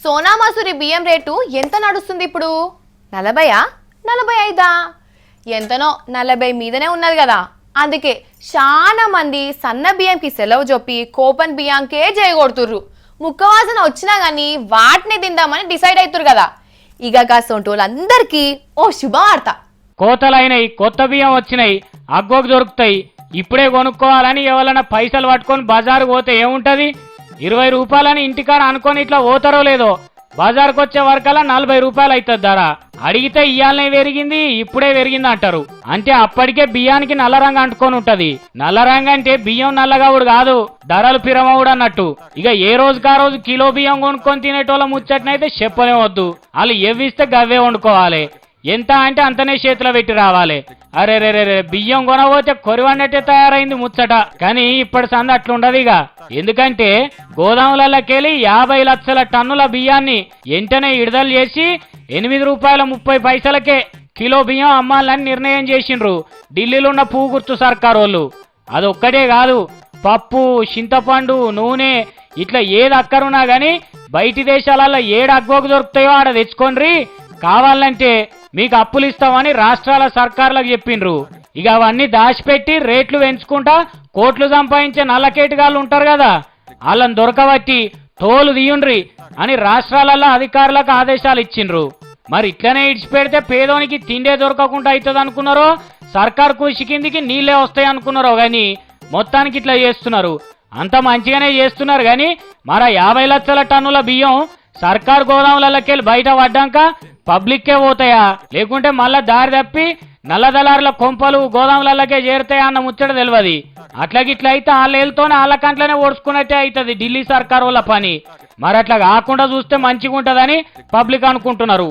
సోనా మసూరి బియ్యం రేటు ఎంత నడుస్తుంది ఇప్పుడు? 40 45 ఎంతనో 40 మీదనే ఉన్నది కదా. అందుకే చాలా మంది సన్న బియ్యంకి సెలవు చెప్పి కోపన్ బియ్యంకే చేయగొడుతుర్రు. ముక్కవాసన వచ్చినా గానీ వాటిని తిందామని డిసైడ్ అవుతురు కదా. ఇక కాసోంటోళ్ళందరికీ ఓ శుభవార్త. కోతలైనవి, కొత్త బియ్యం వచ్చినాయి, అగ్గోకు దొరుకుతాయి. ఇప్పుడే కొనుక్కోవాలని ఎవరైనా పైసలు పట్టుకొని బజారు పోతే ఏముంటది? 20 రూపాయలని ఇంటికాడ అనుకొని ఇట్లా పోతారో లేదో, బజార్కి వచ్చే వరకల్లా 40 రూపాయలు అవుతుంది ధర. అడిగితే ఇయ్యాలనే పెరిగింది, ఇప్పుడే పెరిగింది అంటారు. అంటే అప్పటికే బియ్యానికి నల్ల రంగు అంటుకొని ఉంటది. నల్ల రంగు అంటే బియ్యం నల్లగావుడు కాదు, ధరలు పిరమవుడు అన్నట్టు. ఇక ఏ రోజుకా రోజు కిలో బియ్యం కొనుక్కొని తినేటోళ్ళ ముచ్చట్నైతే చెప్పనే వద్దు. వాళ్ళు ఎవ్విస్తే గవ్వే వండుకోవాలి. ఎంత అంటే అంతనే చేతిలో పెట్టి రావాలి. అరే రే రే బియ్యం కొనబోతే కొరివన్నట్టే తయారైంది ముచ్చట. కానీ ఇప్పటి సంది అట్లుండదు. ఇక ఎందుకంటే గోదాములకెళ్ళి 50 లక్షల టన్నుల బియ్యాన్ని వెంటనే విడుదల చేసి 8 రూపాయల 30 పైసలకే కిలో బియ్యం అమ్మాలని నిర్ణయం చేసిండ్రు ఢిల్లీలో ఉన్న పూగుర్తు సర్కార్ వాళ్ళు. అదొక్కటే కాదు, పప్పు, చింతపండు, నూనె ఇట్లా ఏది అక్కరున్నా గానీ బయటి దేశాలలో ఏడు అగ్గోకు దొరుకుతాయో ఆడ తెచ్చుకోండి, కావాలంటే మీకు అప్పులు ఇస్తామని రాష్ట్రాల సర్కార్లకు చెప్పిండ్రు. ఇక అవన్నీ దాచిపెట్టి రేట్లు పెంచుకుంటా కోట్లు సంపాదించే నల్లకేటుగాళ్ళు ఉంటారు కదా, వాళ్ళని దొరకబట్టి తోలు తీయుండ్రి అని రాష్ట్రాలలో అధికారులకు ఆదేశాలు ఇచ్చిండ్రు. మరి ఇట్లనే ఇడిచిపెడితే పేదోనికి తిండే దొరకకుండా అవుతుంది అనుకున్నారో, సర్కార్ కృషి కిందికి నీళ్లే వస్తాయి అనుకున్నారో గాని మొత్తానికి ఇట్లా చేస్తున్నారు. అంత మంచిగానే చేస్తున్నారు గాని మరి 50 లక్షల టన్నుల బియ్యం సర్కార్ గోదాములకెళ్ళి బయట పడ్డాక పబ్లిక్కే పోతాయా, లేకుంటే మళ్ళా దారి తప్పి నల్లదళారుల కొంపలు గోదాములకే చేరుతాయా అన్న ముచ్చట తెలియదు. అట్లాగిట్లా అయితే వాళ్ళతోనే వాళ్ళ కంట్లోనే ఓడ్చుకున్నట్టే అవుతుంది ఢిల్లీ సర్కార్ వాళ్ళ పని. మరి అట్లా కాకుండా చూస్తే మంచిగా ఉంటుందని పబ్లిక్ అనుకుంటున్నారు.